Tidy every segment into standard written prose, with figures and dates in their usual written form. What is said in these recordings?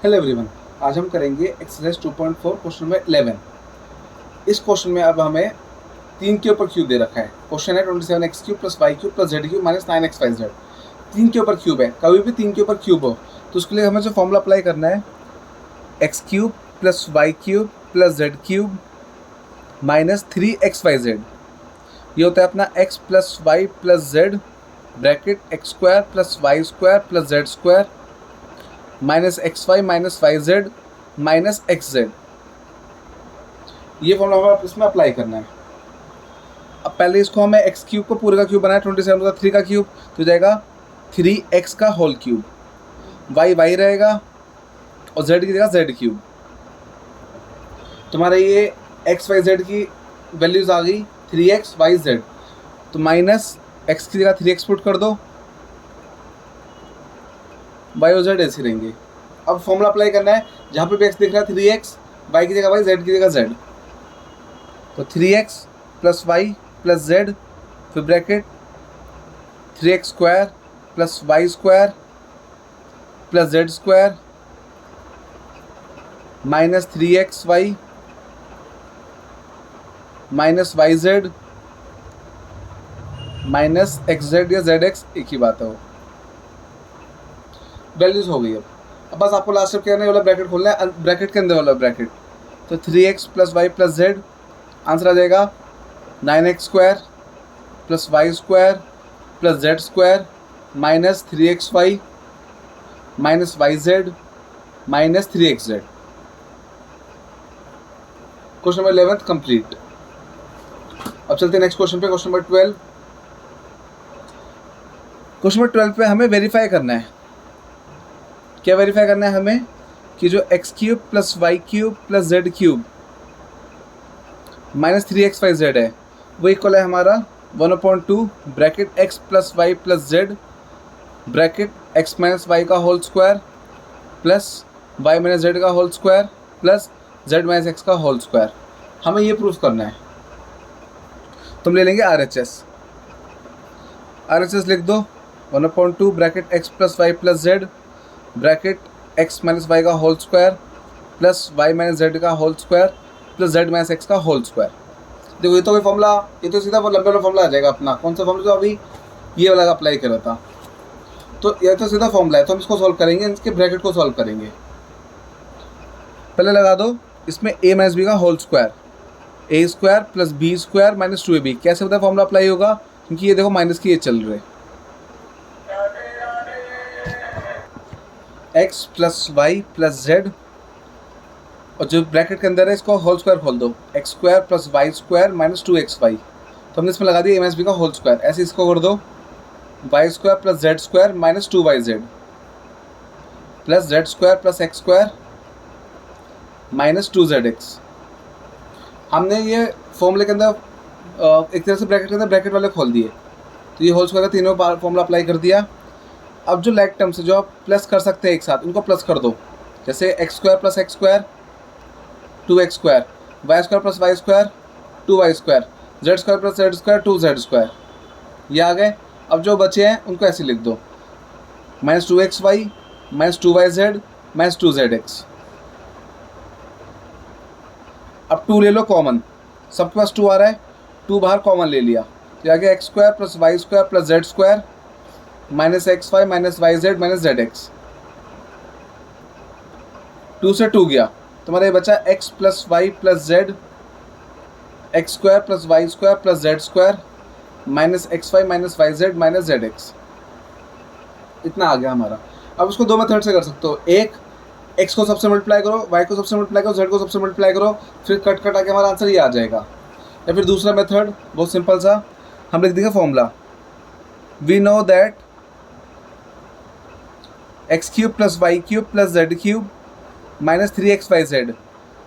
Hello everyone, आज हम करेंगे एक्सरसाइज 2.4 क्वेश्चन नंबर 11। इस क्वेश्चन में अब हमें 3 के ऊपर क्यूब दे रखा है। क्वेश्चन है 27x cube plus Y cube plus Z cube minus 9xyz। 3 के ऊपर क्यूब है, कभी भी 3 के ऊपर क्यूब हो तो उसके लिए हमें जो फॉर्मूला अप्लाई करना है, X cube plus Y cube plus Z cube minus 3xyz। ये होता है अपना x plus Y plus Z bracket X square plus Y square plus Z square minus X Y minus Y Z minus x Z. ये formula हमें इसमें apply करना है। अब पहले इसको हमें एक्स क्यूब को पूरे का क्यूब बनाया, 27 का 3 का क्यूब तो जाएगा 3x का होल क्यूब, वाई वाई रहेगा और जेड की जगह जेड क्यूब। तुम्हारा ये एक्स वाई जेड की वैल्यूज आ गई 3x वाई जेड, तो माइनस एक्स की जगह 3x पुट कर दो, वाई और जेड ऐसे रहेंगे। अब फॉर्मूला अप्लाई करना है, जहाँ पे भी एक्स दिख रहा है 3x, वाई की जगह वाई, जेड की जगह जेड। तो 3x plus Y plus z फिर bracket 3x square plus Y square plus Z square minus 3x y minus Y Z minus x z या जेड एक्स, एक ही बात है वो। वैल्यूज हो गई। अब बस आपको लास्ट स्टेप क्या करना है, वाला ब्रैकेट खोलना है, ब्रैकेट के अंदर वाला ब्रैकेट। तो 3x plus Y plus z, answer आ जाएगा 9x square plus Y square plus Z square minus 3x y minus Y Z minus 3x z. Question number 11 complete. अब चलते हैं नेक्स्ट क्वेश्चन पे, क्वेश्चन नंबर 12। क्वेश्चन नंबर 12 पे हमें verify करना है। क्या वेरीफाई करना है हमें कि जो x cube plus Y cube plus Z cube minus 3xyz है वो इक्वल है हमारा 1/2 bracket x plus Y plus Z bracket x minus y का whole square plus y minus z का whole square plus z minus x का whole square. हमें ये proof करना है। तुम ले लेंगे RHS लिख दो, 1/2 bracket x plus Y plus Z bracket x minus y का whole square plus y minus z का whole square plus z minus x का होल स्क्वायर। देखो ये तो कोई फॉर्मूला, ये तो सीधा वो लंबे वाला फॉर्मूला आ जाएगा अपना। कौन सा फॉर्मूला जो अभी ये वाला अप्लाई करा था, तो ये तो सीधा फॉर्मूला है। तो हम इसको सॉल्व करेंगे, इसके ब्रैकेट को सॉल्व करेंगे। पहले लगा दो इसमें a माइनस बी का whole square, a square plus b square minus 2ab। कैसे पता फॉर्मूला अप्लाई होगा, क्योंकि ये देखो माइनस की ये चल रहे, X plus Y plus Z और जो ब्रैकेट के अंदर है इसको होल स्क्वायर खोल दो, X square plus Y square minus 2xy। तो हमने इसमें लगा दिया a माइनस बी का होल स्क्वायर। ऐसे इसको कर दो, Y square plus Z square minus 2yz plus Z square plus X square minus 2zx। हमने ये फॉर्मूले के अंदर एक तरह से ब्रैकेट के अंदर ब्रैकेट वाले खोल दिए, तो ये होल स्क्वायर का तीनों फॉर्मूला अप्लाई कर दिया। अब जो लाइक टर्म्स है जो आप प्लस कर सकते हैं एक साथ, उनको प्लस कर दो। जैसे X square plus X square 2x square, Y square plus Y square 2y square, Z square plus Z square 2z square. ये आ गए। अब जो बचे हैं उनको ऐसे लिख दो, minus 2xy minus 2yz minus 2zx। अब 2 ले लो कॉमन, सबके पास 2 आ रहा है, 2 बाहर कॉमन ले लिया, तो आगे X square plus Y square plus Z square minus X Y minus Y Z minus Z X. 2 से 2 गया, तुम्हारा ये बचा x plus Y plus Z X square plus Y square plus Z square minus X Y minus Y Z minus Z X. इतना आ गया हमारा। अब उसको दो मेथड से कर सकते हो, एक x को सबसे मल्टीप्लाई करो, y को सबसे मल्टीप्लाई करो, z को सबसे मल्टीप्लाई करो, फिर कट कट आके हमारा आंसर ये आ जाएगा। या फिर दूसरा मेथड बहुत सिंपल सा, हम लिख देंगे formula, we know that X cube plus Y cube plus Z cube minus 3xyz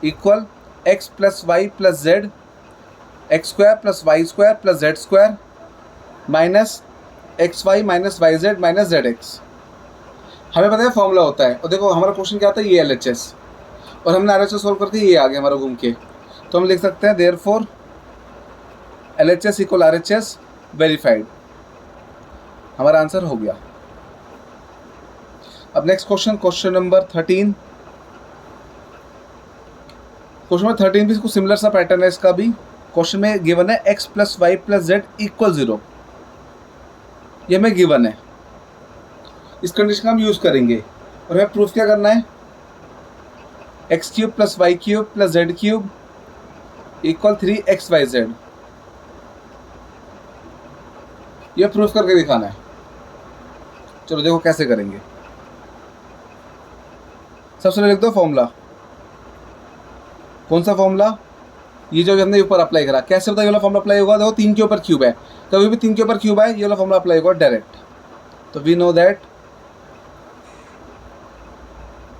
equal X plus Y plus Z X square plus Y square plus Z square minus X Y minus Y Z minus Z X. हमें पता है formula होता है। और देखो हमारा question क्या आता है, ये LHS, और हमने RHS सॉल्व करके ये आ गया हमारा घूम के। तो हम लिख सकते हैं therefore LHS equal RHS verified. हमारा आंसर हो गया। अब next question, question number 13। Question में 13 भी कुछ सिमिलर सा पैटर्न है इसका भी। क्वेश्चन में गिवन है x plus Y plus Z equal 0, ये हमें गिवन है। इस कंडीशन का हम यूज़ करेंगे और हमें प्रूफ क्या करना है, X cube plus Y cube plus Z cube equal 3xyz, ये प्रूफ करके दिखाना है। चलो देखो कैसे करेंगे। सबसे पहले लिख दो फॉर्मूला। कौन सा फॉर्मूला, ये जो हमने ऊपर अप्लाई करा। कैसे बताया ये वाला फॉर्मूला अप्लाई होगा, देखो 3 के ऊपर क्यूब है, कभी भी 3 के ऊपर क्यूब है ये वाला फॉर्मूला अप्लाई होगा डायरेक्ट। तो we know that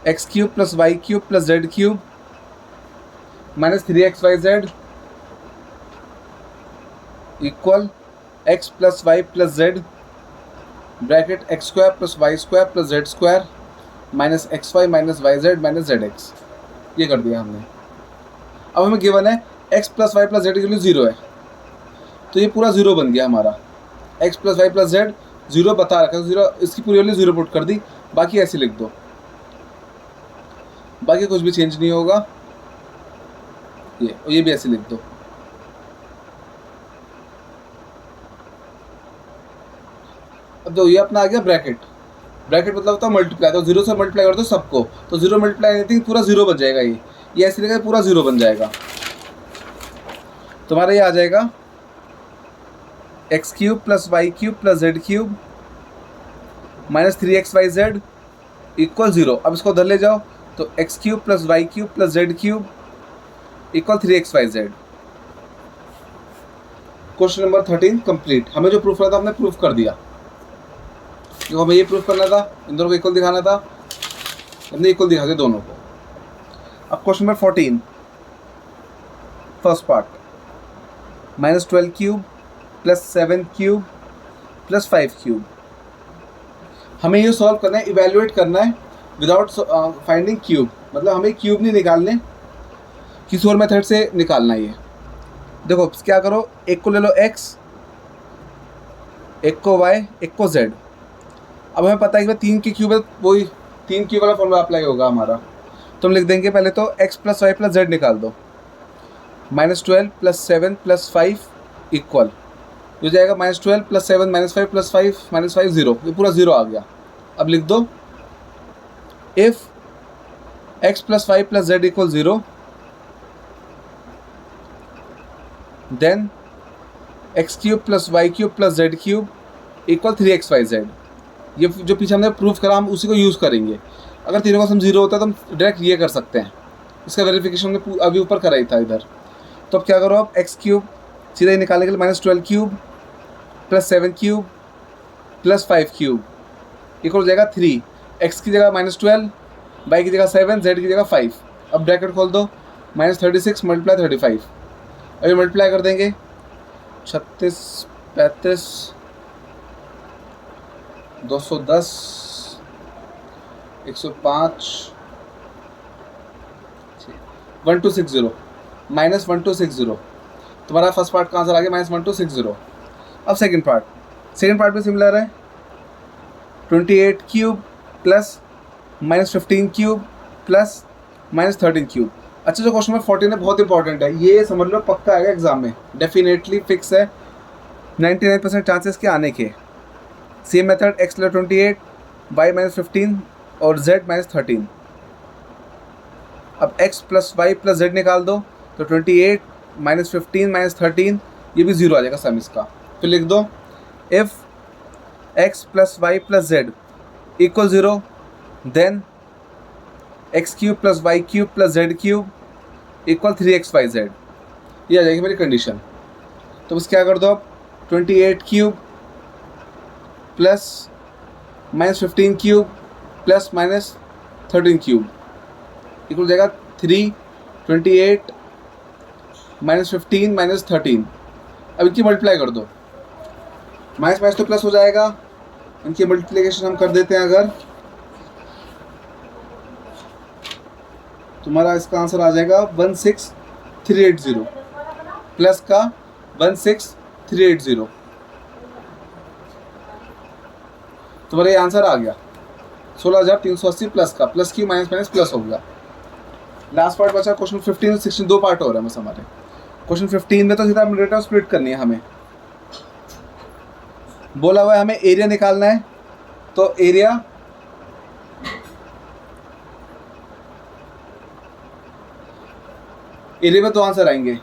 X cube plus Y cube plus Z cube minus 3xyz equal X plus Y plus Z bracket X square plus Y square plus Z square minus X Y minus Y Z minus Z X, ये कर दिया हमने। अब हमें given है x plus Y plus Z के लिए 0 है, तो ये पूरा 0 बन गया हमारा। x plus Y plus Z 0 बता रखा है, 0 इसकी पूरी वैल्यू 0 पुट कर दी, बाकी ऐसे लिख दो, बाकी कुछ भी चेंज नहीं होगा। ये भी ऐसे लिख दो। अब तो ये अपना आ गया ब्रैकेट। ब्रैकेट मतलब होता है मल्टीप्लाई, तो 0 से मल्टीप्लाई कर दो सबको, तो 0 मल्टीप्लाई एनीथिंग पूरा 0 बन जाएगा। ये ऐसे लिखा पूरा 0 बन जाएगा। तुम्हारा ये आ जाएगा x cube plus Y cube plus Z cube minus 3xyz equal 0। अब इसको उधर ले जाओ, तो x cube plus Y cube plus Z cube equal 3xyz। Question number 13 complete. हमें जो प्रूफ करना था हमने प्रूफ कर दिया। जो हमें ये प्रूफ करना था, इन दोनों को इक्वल दिखाना था, हमने इक्वल दिखा दिया दोनों को। अब question number 14 first part, minus 12 cube plus 7 cube plus 5 cube. हमें ये सॉल्व करना है, इवेल्युएट करना है विदाउट फाइंडिंग क्यूब, मतलब हमें क्यूब नहीं निकालने, किसी और मेथड से निकालना है ये। देखो क्या करो, एक को ले लो x, एक को y, एक को z। अब हमें पता है कि 3 की क्यूब है, वही 3 क्यूब वाला फॉर्मूला अप्लाई होगा हमारा। तो हम लिख देंगे पहले तो x plus Y plus z निकाल दो, माइनस 12 प्लस 7 प्लस 5 इक्वल हो जाएगा minus 12 plus 7 minus 5 plus 5 minus 5 0, ये पूरा 0 आ गया। अब लिख दो if x plus Y plus Z equal 0 then x cube plus Y cube plus Z cube equal 3xyz। ये जो पीछे हमने प्रूफ करा हम उसी को यूज़ करेंगे। अगर तीनों का सम 0 होता है तो हम डायरेक्ट ये कर सकते हैं, इसका वेरिफिकेशन हमने अभी ऊपर करा ही था इधर। तो अब क्या करो, आप एक्स क्यूब सीधा ही निकालने के लिए minus 12 cube plus 7 cube plus 5 cube equal हो जाएगा 3। एक्स की जगह माइनस 12, वाई की जगह 7, जेड की जगह 5। अब ब्रैकेट खोल दो, माइनस 36 मल्टीप्लाई 35। अभी मल्टीप्लाई कर देंगे, 36 35 210 105 1260 माइनस 1260। तुम्हारा फर्स्ट पार्ट का आंसर आ गया माइनस 1260। अब सेकंड पार्ट भी सिमिलर है, 28 cube plus minus 15 cube plus minus 13 cube. अच्छा, जो क्वेश्चन नंबर 14 है बहुत इंपॉर्टेंट है, ये समझ लो पक्का आएगा एग्जाम में, डेफिनेटली फिक्स है, 99% चांसेस के आने के। Same method, x plus 28 y minus 15 और जेड माइनस 13। अब x plus Y plus z निकाल दो, तो 28 माइनस 15 माइनस 13, ये भी 0 आ जाएगा सम इसका। तो लिख दो if x plus Y plus Z equal 0 then x cube plus Y cube plus Z cube equal 3xyz, ये आ जाएगी मेरी कंडीशन। तो बस क्या कर दो आप, 28 cube plus minus 15 cube plus minus 13 cube equal हो जाएगा 3, 28 माइनस 15 माइनस 13। अब इनकी मल्टीप्लाई कर दो, माइनस माइनस तो प्लस हो जाएगा, इनकी मल्टीप्लिकेशन हम कर देते हैं। अगर तुम्हारा इसका आंसर आ जाएगा 16380 प्लस का 16380, तुम्हारा ये आंसर आ गया 16380 प्लस का, प्लस की माइनस माइनस प्लस हो गया। लास्ट पार्ट बचा क्वेश्चन 15 और 16, 2 पार्ट हो रहे हैं बस हमारे। क्वेश्चन 15 में तो सीधा रेट ऑफ स्प्लिट करनी है हमें। बोला हुआ है हमें एरिया निकालना है, तो एरिया में 2 आंसर आएंगे,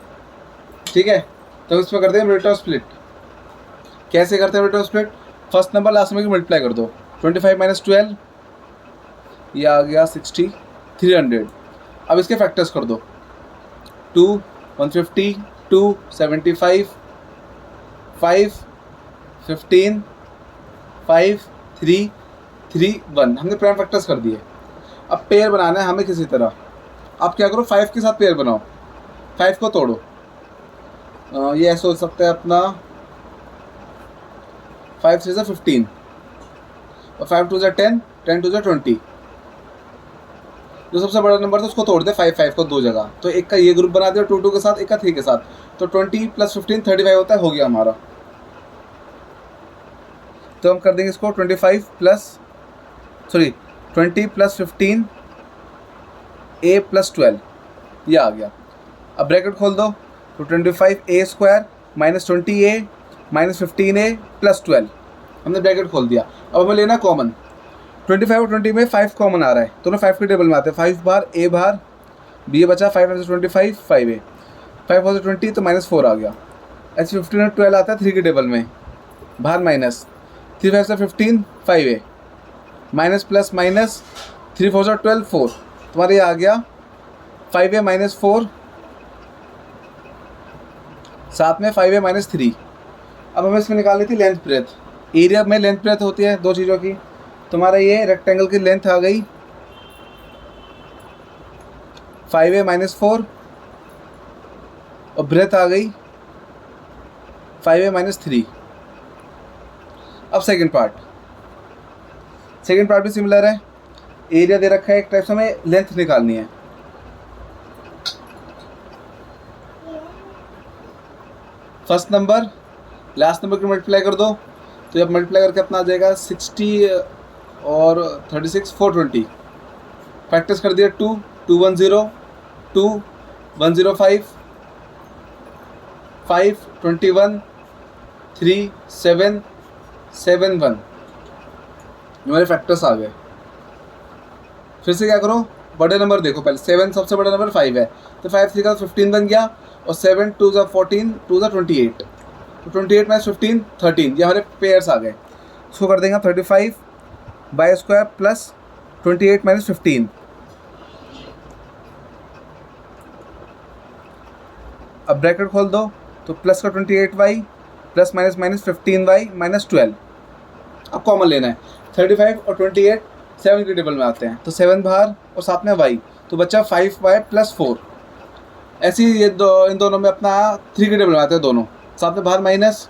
ठीक है। तो इसमें करते हैं रेट ऑफ स्प्लिट। कैसे करते हैं rate of split? First number last number की मल्टीप्लाई कर दो। 25 माइनस 12, ये आ गया 60, 300। अब इसके फैक्टर्स कर दो, 2, 150, 2, 75, 5, 15, 5, 3, 3, 1। हमने प्राइम फैक्टर्स कर दिए। अब पेयर बनाना है हमें किसी तरह। आप क्या करो, 5 के साथ पेयर बनाओ, 5 को तोड़ो। ये ऐसा हो सकता है अपना 5 से 15 और 5 2 10, 10 2 20। जो सबसे बड़ा नंबर था उसको तोड़ दे 5 को 2 जगह। तो एक का ये ग्रुप बना दिया 2 2 के साथ, एक का 3 के साथ। तो 20 + 15 35 होता है, हो गया हमारा। तो हम कर देंगे इसको 20 + 15 a + 12, ये आ गया। अब ब्रैकेट खोल दो, तो 25a² - 20a - 15a + 12, हमने ब्रैकेट खोल दिया। अब हमें लेना कॉमन। 25 और 20 में 5 कॉमन आ रहा है, दोनों 5 के टेबल में आते हैं। 5 बार a बार b बचा, 5 में से 25 5a, 5 और 20 तो -4 आ गया। ऐसे 15 और 12 आता है 3 के टेबल में, बाहर माइनस। 3 5 से 15 5a, माइनस प्लस माइनस, 3 4 से 12 4, तुम्हारे ये आ गया 5a - 4, साथ में 5a - 3। अब हमें इसमें निकालनी थी लेंथ ब्रेथ। एरिया में लेंथ ब्रेथ होती है 2 चीज़ों की। तुम्हारा ये रेक्टेंगल की लेंथ आ गई 5a - 4 और ब्रेथ आ गई 5a - 3। अब सेकंड पार्ट भी सिमिलर है। एरिया दे रखा है एक टाइप से, हमें लेंथ निकालनी है। फर्स्ट नंबर लास्ट नंबर की मल्टीप्लाई कर दो, तो जब मल्टीप्लाई करके अपना आ जाएगा 60 और 36 420। फैक्टर्स कर दिया 2 210, 2 105, 5 21, 3 7 7 1, हमारे फैक्टर्स आ गए। फिर से क्या करो, बड़े नंबर देखो पहले। 7 सबसे बड़ा नंबर 5 है, तो 5 3 का 15 बन गया, और 7 2 × 14 2 × 28, तो 28 - 15 13, ये हमारे पेयर्स आ गए। इसको कर देंगे 35 y² + 28 - 15। अब ब्रैकेट खोल दो, तो प्लस का 28y plus minus minus 15y - 12। अब कॉमन लेना है। 35 और 28 7 के टेबल में आते हैं, तो 7 बाहर और साथ में y, तो बच्चा 5y + 4। ऐसे ही ये इन दोनों में अपना 3 के टेबल में आते हैं दोनों, साथ में बाहर माइनस।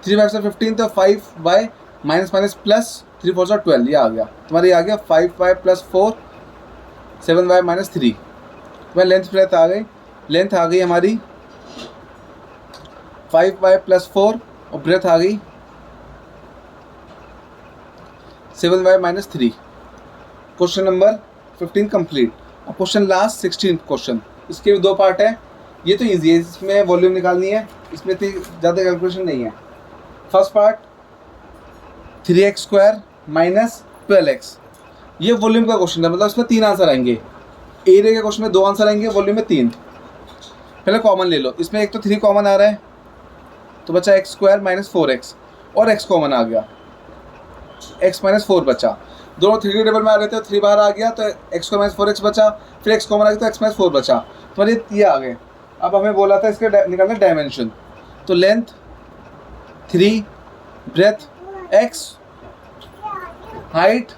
3 5 से 15, तो 5y माइनस माइनस प्लस 3 4 से 12, ये आ गया तुम्हारी। आ गया 5y + 4 7y - 3। तुम्हारी लेंथ ब्रेथ आ गई। लेंथ आ गई हमारी 5y + 4 और ब्रेथ आ गई 7y - 3। Question number 15 complete. अब क्वेश्चन लास्ट 16 क्वेश्चन, इसके भी 2 पार्ट है। ये तो ईजी है, इसमें वॉल्यूम निकालनी है, इसमें इतनी ज़्यादा कैलकुलेशन नहीं है। फर्स्ट पार्ट 3x² - 12x, ये वॉल्यूम का क्वेश्चन है, मतलब इसमें 3 आंसर आएंगे। एरिया के क्वेश्चन में 2 आंसर आएंगे, वॉल्यूम में 3। पहले कॉमन ले लो, इसमें एक तो 3 कॉमन आ रहा है, तो बचा x² - 4x, और x कॉमन आ गया, x - 4 बचा। दोनों 3 के टेबल में आ रहे थे, 3 बाहर आ गया, तो x² - 4x बचा। फिर x कॉमन आ गया, तो x - 4 बचा। तो ये आ गए। अब हमें बोला था इसके निकालना डायमेंशन, तो length 3, breadth x, height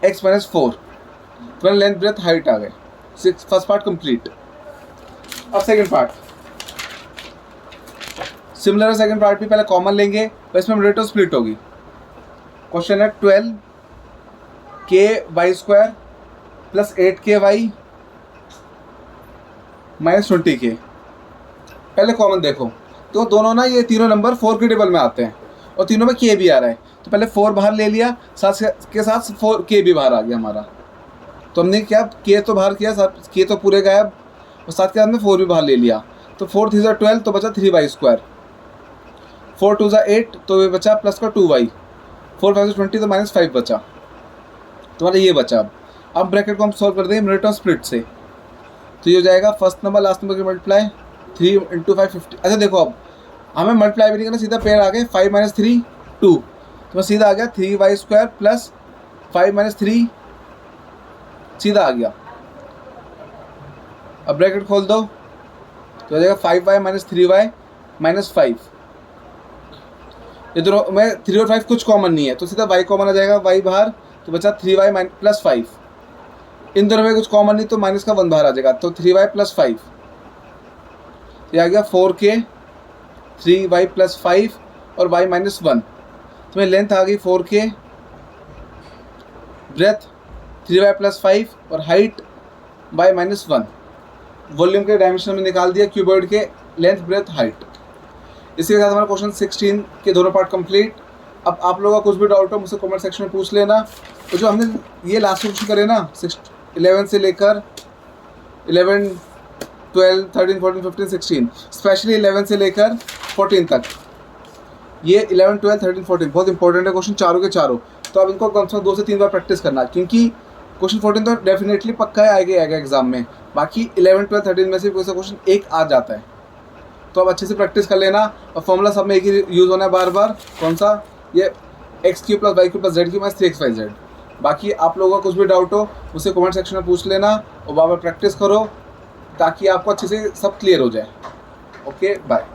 x - 4, तो लेंथ ब्रेथ हाइट आ गए। First part complete. अब सेकंड पार्ट सिमिलर है। सेकंड पार्ट भी पहले कॉमन लेंगे, तो इसमें रेट ऑफ स्प्लिट होगी। क्वेश्चन है 12k² + 8ky - 20k। पहले कॉमन देखो, तो दोनों ना ये तीनों नंबर 4 के टेबल में आते हैं, और तीनों में k भी आ रहा है, तो पहले 4 बाहर ले लिया, साथ के साथ 4k भी बाहर आ गया हमारा। तो हमने क्या के तो बाहर किया, के तो पूरे गायब, और साथ के साथ में 4 भी बाहर ले लिया। तो 4 3 12 तो बचा 3y², 4 2 8 तो ये बचा प्लस का 2y, 4 5 20 तो -5 बचा, तुम्हारा ये बचा। अब ब्रैकेट को हम सॉल्व कर देंगे मिनट ऑफ स्प्लिट से, तो ये हो जाएगा फर्स्ट नंबर लास्ट नंबर की मल्टीप्लाई 3 × 5 50। अच्छा देखो, अब हमें मल्टीप्लाई भी नहीं करना, सीधा पेयर आ गए 5 - 3 2, तो सीधा आ गया 3y² प्लस 5 - 3 सीधा आ गया। अब ब्रैकेट खोल दो तो हो जाएगा 5y - 3y -5। ये दोनों में 3 और 5 कुछ कॉमन नहीं है, तो सीधा y कॉमन आ जाएगा, y बाहर, तो बचा 3y + 5। इन दोनों में कुछ कॉमन नहीं तो माइनस का 1 बाहर आ जाएगा, तो 3y + 5, ये आ गया 4k 3y + 5 और y -1। तो लेंथ आ गई 4k, ब्रेथ 3y + 5 और हाइट y -1। वॉल्यूम के डायमेंशन में निकाल दिया क्यूबॉइड के लेंथ ब्रेथ हाइट। इसी के साथ हमारा क्वेश्चन 16 के दोनों पार्ट कंप्लीट। अब आप लोगों का कुछ भी डाउट हो मुझसे कमेंट सेक्शन में पूछ लेना। तो जो हमने ये लास्ट क्वेश्चन करे ना 11 से लेकर 11 12 13 14 15 16, स्पेशली 11 से लेकर 14 तक, ये 11 12 13 14 बहुत इंपॉर्टेंट है क्वेश्चन चारों के चारों। तो आप इनको कम से कम 2 से 3 बार प्रैक्टिस करना, क्योंकि क्वेश्चन 14 तो डेफिनेटली पक्का है आएगा एग्जाम में, बाकी 11 12 13 में से कोई सा क्वेश्चन एक आ जाता है। तो आप अच्छे से प्रैक्टिस कर लेना। और फॉर्मूला सब में एक ही यूज़ होना है बार बार, कौन सा, ये x³ + y³ + z³ - 3xyz। बाकी आप लोगों का कुछ भी डाउट हो मुझसे कमेंट सेक्शन में पूछ लेना और बार बार प्रैक्टिस करो ताकि आपको अच्छे से सब क्लियर हो जाए। Okay bye.